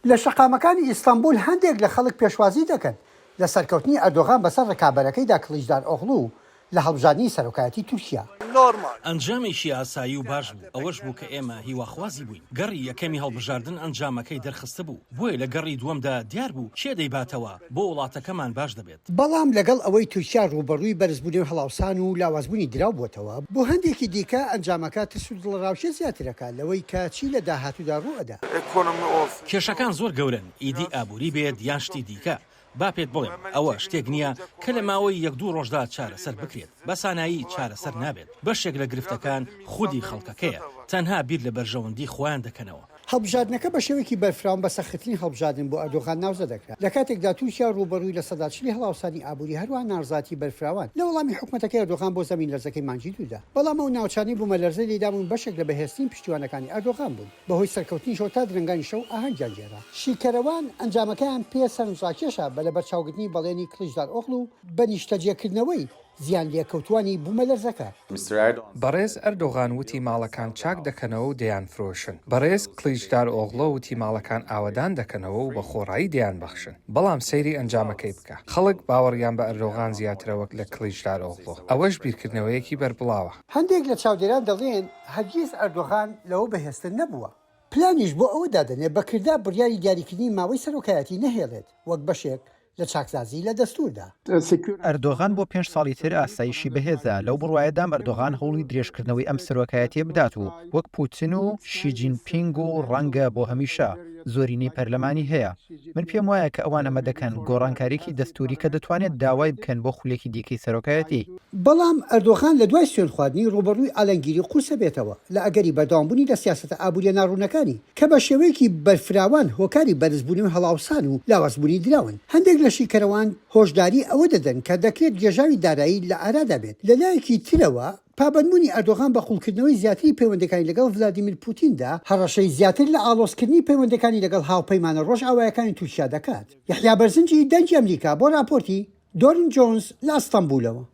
لە شەقامەکانی ئیستانبول هەندێک لە خەڵک پێشوازی دەکەن لە سەرکەوتنی ئەردۆغان بەسەر ڕکابەرەکەیدا کلیژدار ئۆغڵو لە هەڵبژاردننی سەرۆکایەتی تورکیا. ئەنجامێکی ئاسایی و باش بوو ئەوەش بوو کە ئێمە هیواخوازی بووین. گەڕی یەکەمی هەڵبژاردن ئەنجامەکەی دەرخستە بوو، بۆیە لە گەڕی دووەمدا دیار بوو چێ دەیباتەوە بۆ وڵاتەکەمان باش دەبێت. بەڵام لەگەڵ ئەوەی تورکیا ڕوبەڕووی بەرزبوونی هەڵاوسان و لاوازبوونی دراو بووتەوە، بۆ هەندێکی دیکە ئەنجامەکە ترس و دڵڕاوشێ زیاترەکە لەوەی کە چی لە داهاتوودا ڕوئەدا. کێشەکان زۆر گەورن، ئیدی ئابووری بێت یان شتی دیکە. با پێت بڵێم ئەوە شتێک نییە کە لە ماوەی 1-2 ڕۆژدا چارەسەر بکرێت، بەسانایی چارەسەر نابێت. بەشێک لە گرفتەکان خودی خەڵکەکەیە، تەنها بیر لە بەرژەوەندی خۆیان دەکەنەوە. هەڵبژاردنەکە بە شێوەیەکی بەرفراون بە سەختترین هەڵبژاردن بۆ ئەردۆغان ناوزە دەکرا. لە کاتێکدا تورکیا ڕوبەڕووی لە سەداچلی هەڵاوسانی ئابووری هەروە نارزاتی بەرفراوان لە وەڵامی حکوومەتەکەی ئەردۆغان بۆ زەمین لەرزەکەی مانگی دوودا. بەڵام ئەو ناوچانی بوومە لەرزەی لێدابوون بەشێک لە بەهێزترین پشتیوانەکانی ئەردۆغان بوون بەهۆی سەرکەوتنی شەو تا درنگانی شەو ئاهەنگیان جێرا. شیکەرەوان ئەنجامەکەیان پێ سەرنجڕاکێشە بە لە بەرچاوگرتنی بەڵێنی کلیژدار ئۆغڵو و بە نیشتەجێکردنەوەی زیان لێکەوتوانی بوومە لەرزەکە. بەڕێز ئەردۆغان وتی ماڵەکان چاک دەکەنەوە و دەیان فرۆشن. بەڕێز کلیژدار ئۆغڵۆ وتی ماڵەکان ئاوەدان دەکەنەوە و بە خۆڕایی دەیان بەخشن. بەڵام سەیری ئەنجامەکەی بکە. خەڵک باوەڕیان بە ئەردۆغان زیاترەوە لە کلیژدار ئۆغڵۆ. ئەوەش بیرکردنەوەیەکی بەربڵاوە. هەندێک لە چاودێران دەڵێن هەرگیز ئەردۆغان لەوە بەهێزتر نەبووە. پلانیش بۆ ئەوە دادەنێت بەکردا بڕیاری دیاریکردنی ماوەی سەرۆکایەتی نەهێڵێت وەک بەشێک لە چاکسازی لە دەستوردا. ئەردۆغان بۆ 5 ساڵی تر ئاسایشی بەهێزە لەو بڕواایەدام ئەردۆغان هەوڵی درێژکردنەوەی ئەم سەرۆکایەتی بدات و وەک پوتین و شیجینپینگ و ڕەنگە بۆ هەمیشە زۆرینەی پەرلەمانی هەیە. من پێم وایە کە ئەوان ئەمە دەکەن گۆڕانکاریکی دەستوری کە دەتوانێت داوای بکەن بۆ خولێکی دیکەی سەرۆکایەتی. بەڵام ئەردۆغان لە دوای سوێن خواردنی ڕوبەڕووی ئالەنگیری قورسە بێتەوە لە ئەگەری بەردەوامبوونی لە سیاسەتە ئابووریە ناڕوونەکانی کە بە شێوەیەکی بەرفراوان هۆکاری بەرزبوونی و هەڵاوسان و لاوازبوونی دراون. هەندێک لە شیکەرەوان هۆشداری ئەوە دەدەن کە دەکرێت گێژاوی دارایی لە ئارادا بێت. لەلایەکی ترەوە پابندبوونی ئەردۆغان بە قوڵکردنەوەی زیاتری پەیوەندەکانی لەگەڵ ڤلادیمیر پوتیندا هەڕەشەی زیاتر لە ئاڵۆزکردنی پەیوەندەکانی لەگەڵ هاوپەیمانە ڕۆژئاوایەکانی تورکیا دەکات. یەحیا بەرزنجی دەنگی ئەمریکا بۆ راپۆرتی دۆرن جۆنز لە ئەستەمبولەوە.